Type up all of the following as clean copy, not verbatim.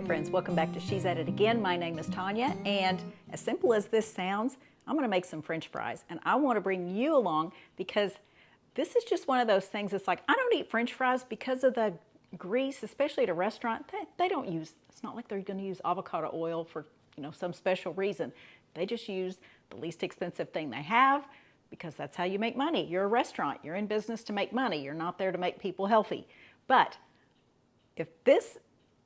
friends, welcome back to She's At It Again. My name is Tanya, and as simple as this sounds, I'm going to make some French fries, and I want to bring you along because this is just one of those things. It's like, I don't eat French fries because of the grease, especially at a restaurant. They don't use, it's not like they're going to use avocado oil for, some special reason. They just use the least expensive thing they have because that's how you make money. You're a restaurant. You're in business to make money. You're not there to make people healthy. But if this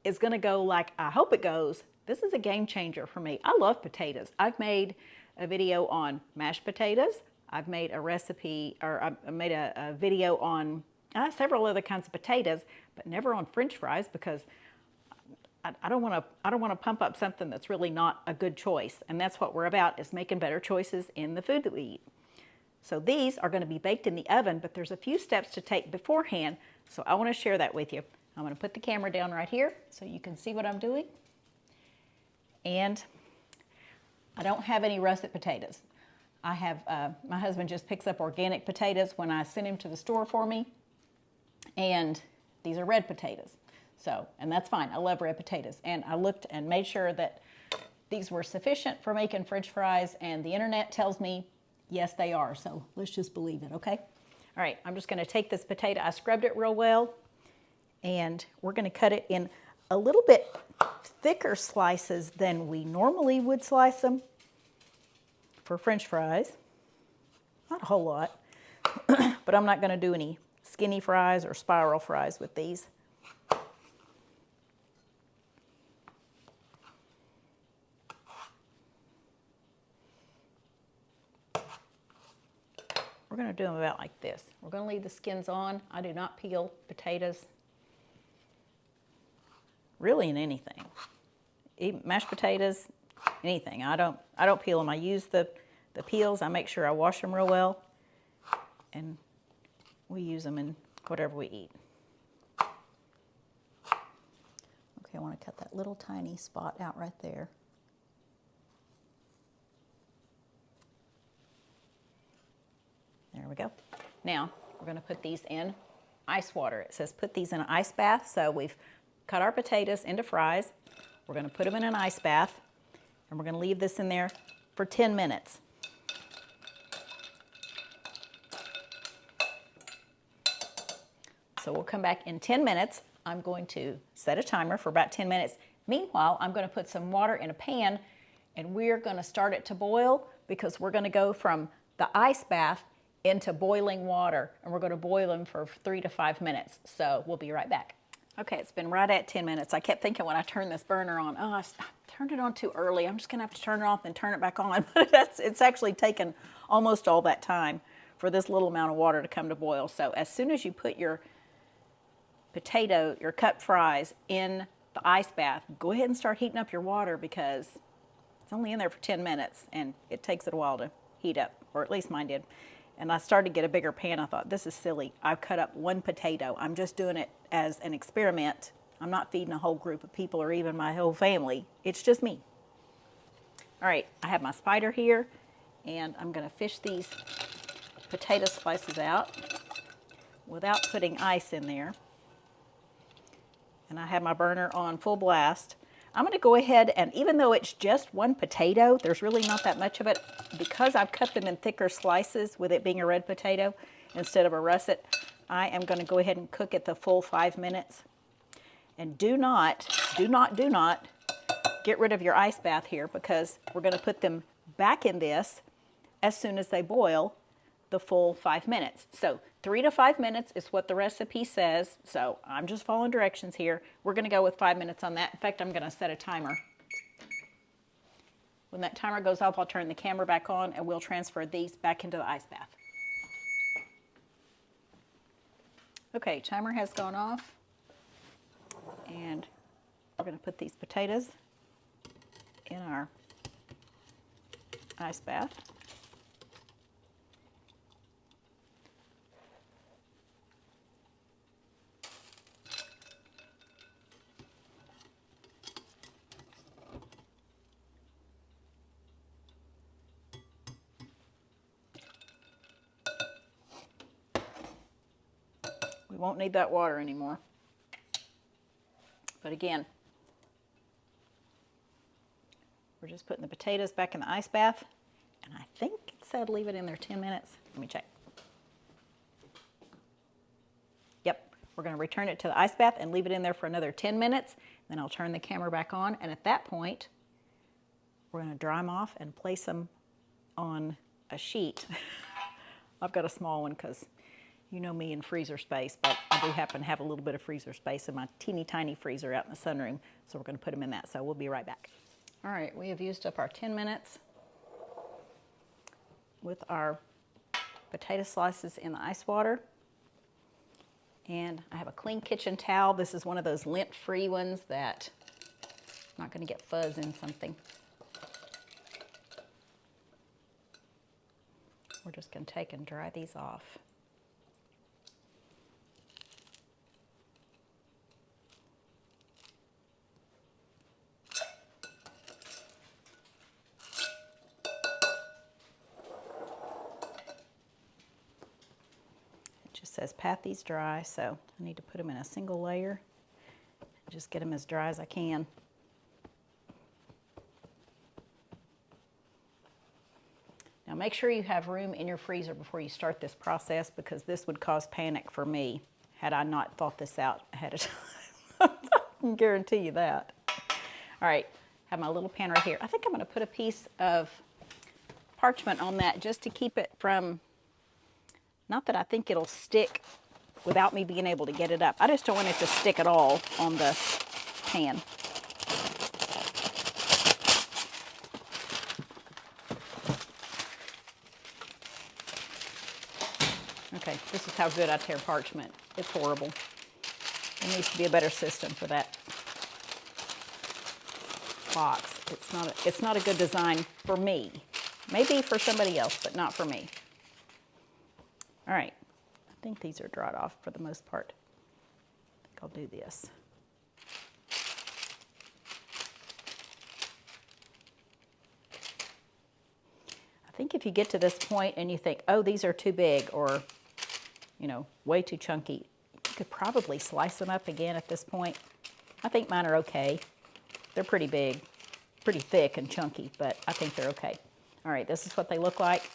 is going to go like I hope it goes, this is a game changer for me. I love potatoes. I've made a video on mashed potatoes. I've made a recipe, or I made a video on several other kinds of potatoes, but never on French fries because I don't want to pump up something that's really not a good choice. And that's what we're about, is making better choices in the food that we eat. So these are going to be baked in the oven, but there's a few steps to take beforehand. So I want to share that with you. I'm going to put the camera down right here so you can see what I'm doing. And I don't have any russet potatoes. I have, my husband just picks up organic potatoes when I send him to the store for me. And these are red potatoes. So, and that's fine. I love red potatoes. And I looked and made sure that these were sufficient for making French fries, and the internet tells me, yes, they are. So let's just believe it, okay? All right, I'm just going to take this potato. I scrubbed it real well, and we're going to cut it in a little bit thicker slices than we normally would slice them for French fries. Not a whole lot, but I'm not going to do any skinny fries or spiral fries with these. We're going to do them about like this. We're going to leave the skins on. I do not peel potatoes, really, in anything. Even mashed potatoes, anything. I don't peel them. I use the peels. I make sure I wash them real well, and we use them in whatever we eat. Okay, I want to cut that little tiny spot out right there. There we go. Now, we're going to put these in ice water. It says put these in an ice bath, so we've cut our potatoes into fries. We're going to put them in an ice bath, and we're going to leave this in there for 10 minutes. So we'll come back in 10 minutes. I'm going to set a timer for about 10 minutes. Meanwhile, I'm going to put some water in a pan, and we're going to start it to boil because we're going to go from the ice bath into boiling water, and we're going to boil them for 3 to 5 minutes. So we'll be right back. Okay, it's been right at 10 minutes. I kept thinking when I turned this burner on, oh, I turned it on too early. I'm just going to have to turn it off and turn it back on. But it's actually taken almost all that time for this little amount of water to come to boil. So as soon as you put your potato, your cut fries in the ice bath, go ahead and start heating up your water because it's only in there for 10 minutes and it takes it a while to heat up, or at least mine did. And I started to get a bigger pan. I thought, this is silly. I've cut up one potato. I'm just doing it as an experiment. I'm not feeding a whole group of people or even my whole family. It's just me. All right, I have my spider here, and I'm going to fish these potato slices out without putting ice in there. And I have my burner on full blast. I'm going to go ahead, and even though it's just one potato, there's really not that much of it, because I've cut them in thicker slices with it being a red potato instead of a russet, I am going to go ahead and cook it the full 5 minutes. And do not get rid of your ice bath here, because we're going to put them back in this as soon as they boil the full 5 minutes. So 3 to 5 minutes is what the recipe says. So I'm just following directions here. We're going to go with 5 minutes on that. In fact, I'm going to set a timer. When that timer goes off, I'll turn the camera back on and we'll transfer these back into the ice bath. Okay, timer has gone off. And we're going to put these potatoes in our ice bath. We won't need that water anymore. But again, We're just putting the potatoes back in the ice bath. And I think it said leave it in there 10 minutes. Let me check. Yep, we're going to return it to the ice bath and leave it in there for another 10 minutes. Then I'll turn the camera back on. And at that point, we're going to dry them off and place them on a sheet. I've got a small one because you know me in freezer space, but I do happen to have a little bit of freezer space in my teeny tiny freezer out in the sunroom. So we're going to put them in that. So we'll be right back. All right, we have used up our 10 minutes with our potato slices in the ice water. And I have a clean kitchen towel. This is one of those lint-free ones that I'm not going to get fuzz in something. We're just going to take and dry these off. It just says pat these dry, so I need to put them in a single layer and just get them as dry as I can. Now make sure you have room in your freezer before you start this process, because this would cause panic for me had I not thought this out ahead of time. I can guarantee you that. All right, have my little pan right here. I think I'm going to put a piece of parchment on that just to keep it from, not that I think it'll stick without me being able to get it up. I just don't want it to stick at all on the pan. Okay, this is how good I tear parchment. It's horrible. There needs to be a better system for that box. It's not a good design for me. Maybe for somebody else, but not for me. All right, I think these are dried off for the most part. I think I'll do this. I think if you get to this point and you think, oh, these are too big, or you know, way too chunky, you could probably slice them up again at this point. I think mine are okay. They're pretty big, pretty thick and chunky, but I think they're okay. All right, this is what they look like.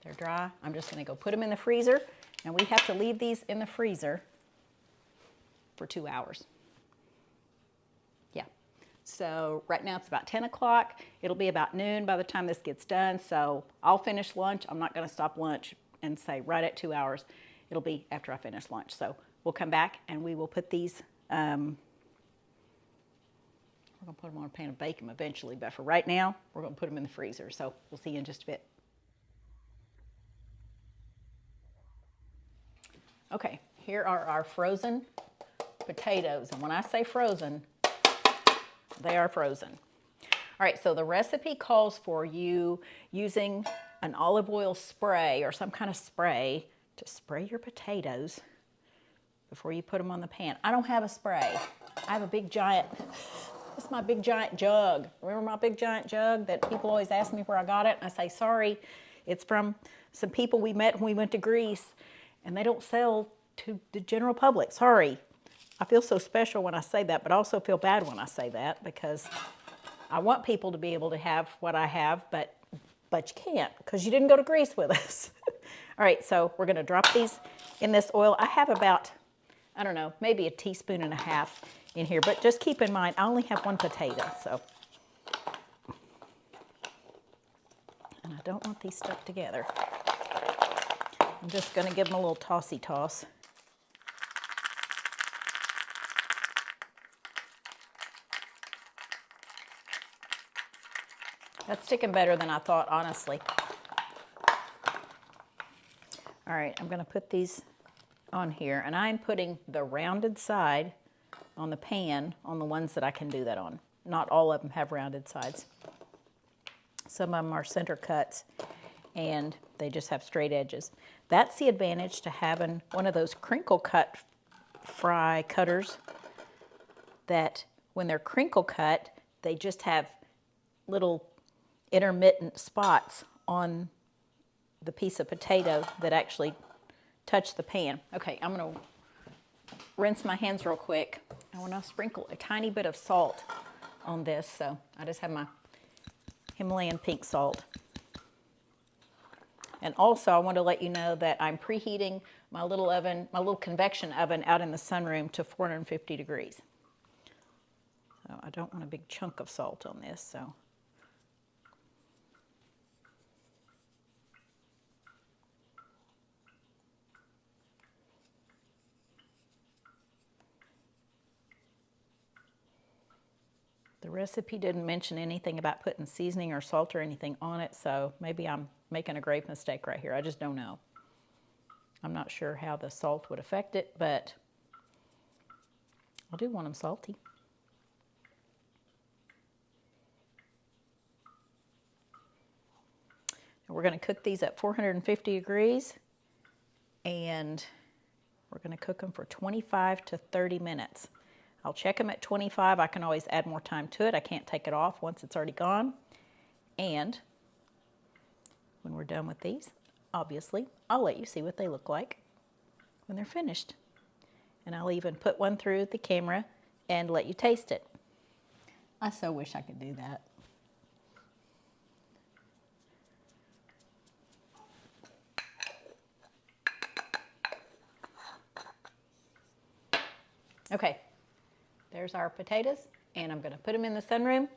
They're dry. I'm just gonna go put them in the freezer, and we have to leave these in the freezer for 2 hours. Yeah, so right now it's about 10 o'clock. It'll be about noon by the time this gets done, so I'll finish lunch. I'm not gonna stop lunch and say right at 2 hours. It'll be after I finish lunch. So we'll come back and we will put these, we're gonna put them on a pan and bake them eventually, but for right now, we're gonna put them in the freezer. So we'll see you in just a bit. Okay, here are our frozen potatoes. And when I say frozen, they are frozen. All right, so the recipe calls for you using an olive oil spray or some kind of spray to spray your potatoes before you put them on the pan. I don't have a spray. I have a big giant, this is my big giant jug. Remember my big giant jug that people always ask me where I got it? And I say, sorry, it's from some people we met when we went to Greece, and they don't sell to the general public. Sorry. I feel so special when I say that, but I also feel bad when I say that, because I want people to be able to have what I have, but you can't, because you didn't go to Greece with us. All right, so we're gonna drop these in this oil. I have about, I don't know, maybe a teaspoon and a half in here, but just keep in mind, I only have one potato, so. And I don't want these stuck together. I'm just gonna give them a little tossy toss. That's sticking better than I thought, honestly. All right, I'm gonna put these on here, and I'm putting the rounded side on the pan on the ones that I can do that on. Not all of them have rounded sides. Some of them are center cuts, and they just have straight edges. That's the advantage to having one of those crinkle cut fry cutters, that when they're crinkle cut, they just have little intermittent spots on the piece of potato that actually touch the pan. Okay, I'm gonna rinse my hands real quick. I wanna sprinkle a tiny bit of salt on this, so I just have my Himalayan pink salt. And also I want to let you know that I'm preheating my little oven, my little convection oven out in the sunroom to 450 degrees. So I don't want a big chunk of salt on this, so. The recipe didn't mention anything about putting seasoning or salt or anything on it, so maybe I'm making a grave mistake right here. I just don't know. I'm not sure how the salt would affect it, but I do want them salty. And we're going to cook these at 450 degrees, and we're going to cook them for 25 to 30 minutes. I'll check them at 25. I can always add more time to it. I can't take it off once it's already gone. And when we're done with these, obviously, I'll let you see what they look like when they're finished. And I'll even put one through the camera and let you taste it. I so wish I could do that. Okay. There's our potatoes, and I'm going to put them in the sunroom,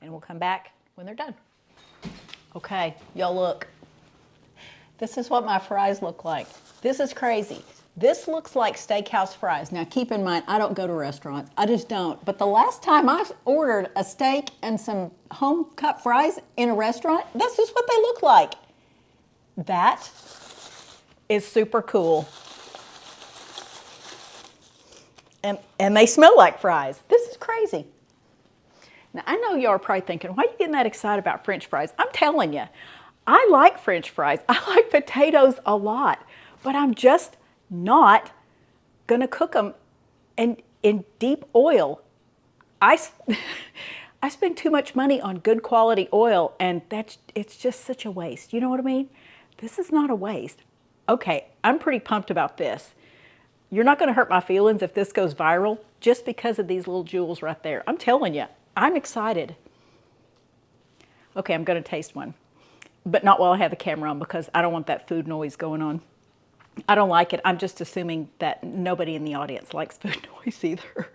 and we'll come back when they're done. Okay, y'all look. This is what my fries look like. This is crazy. This looks like steakhouse fries. Now keep in mind, I don't go to restaurants. I just don't. But the last time I ordered a steak and some home cut fries in a restaurant, this is what they look like. That is super cool. And they smell like fries. This is crazy. Now, I know y'all are probably thinking, why are you getting that excited about French fries? I'm telling you, I like French fries. I like potatoes a lot, but I'm just not gonna cook them in deep oil. I spend too much money on good quality oil, and it's just such a waste. You know what I mean? This is not a waste. Okay, I'm pretty pumped about this. You're not going to hurt my feelings if this goes viral just because of these little jewels right there. I'm telling you, I'm excited. Okay, I'm going to taste one, but not while I have the camera on because I don't want that food noise going on. I don't like it. I'm just assuming that nobody in the audience likes food noise either.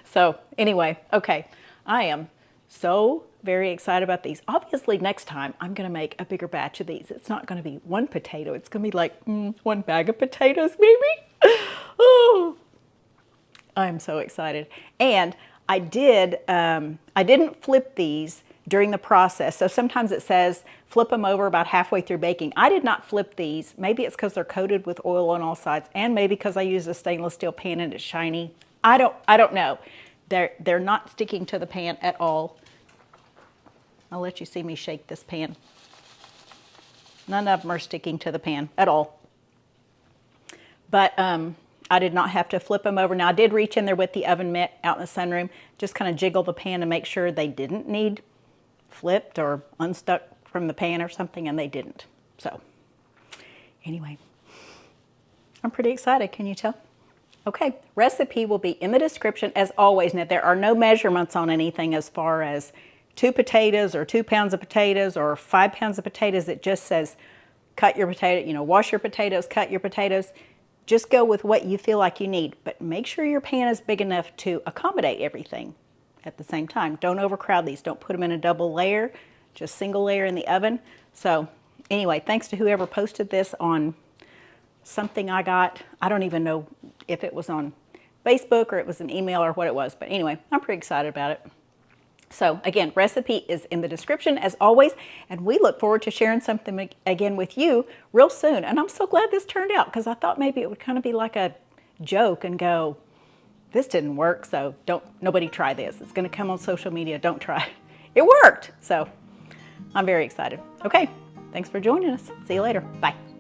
So anyway, okay, I am so very excited about these. Obviously, next time I'm going to make a bigger batch of these. It's not going to be one potato. It's going to be like one bag of potatoes, maybe. Oh, I'm so excited. And I didn't flip these during the process. So sometimes it says flip them over about halfway through baking. I did not flip these. Maybe it's because they're coated with oil on all sides, and maybe because I use a stainless steel pan and it's shiny. I don't know. They're not sticking to the pan at all. I'll let you see me shake this pan. None of them are sticking to the pan at all. But I did not have to flip them over. Now I did reach in there with the oven mitt out in the sunroom, just kind of jiggle the pan to make sure they didn't need flipped or unstuck from the pan or something, and they didn't. So anyway, I'm pretty excited, can you tell? Okay, recipe will be in the description as always. Now there are no measurements on anything as far as 2 potatoes or 2 pounds of potatoes or 5 pounds of potatoes. It just says cut your potato, wash your potatoes, cut your potatoes. Just go with what you feel like you need, but make sure your pan is big enough to accommodate everything at the same time. Don't overcrowd these. Don't put them in a double layer, just single layer in the oven. So anyway, thanks to whoever posted this on something I got. I don't even know if it was on Facebook or it was an email or what it was, but anyway, I'm pretty excited about it. So again, recipe is in the description as always, and we look forward to sharing something again with you real soon. And I'm so glad this turned out because I thought maybe it would kind of be like a joke and go, this didn't work, so nobody try this. It's going to come on social media. Don't try. It worked. So I'm very excited. Okay, thanks for joining us. See you later. Bye.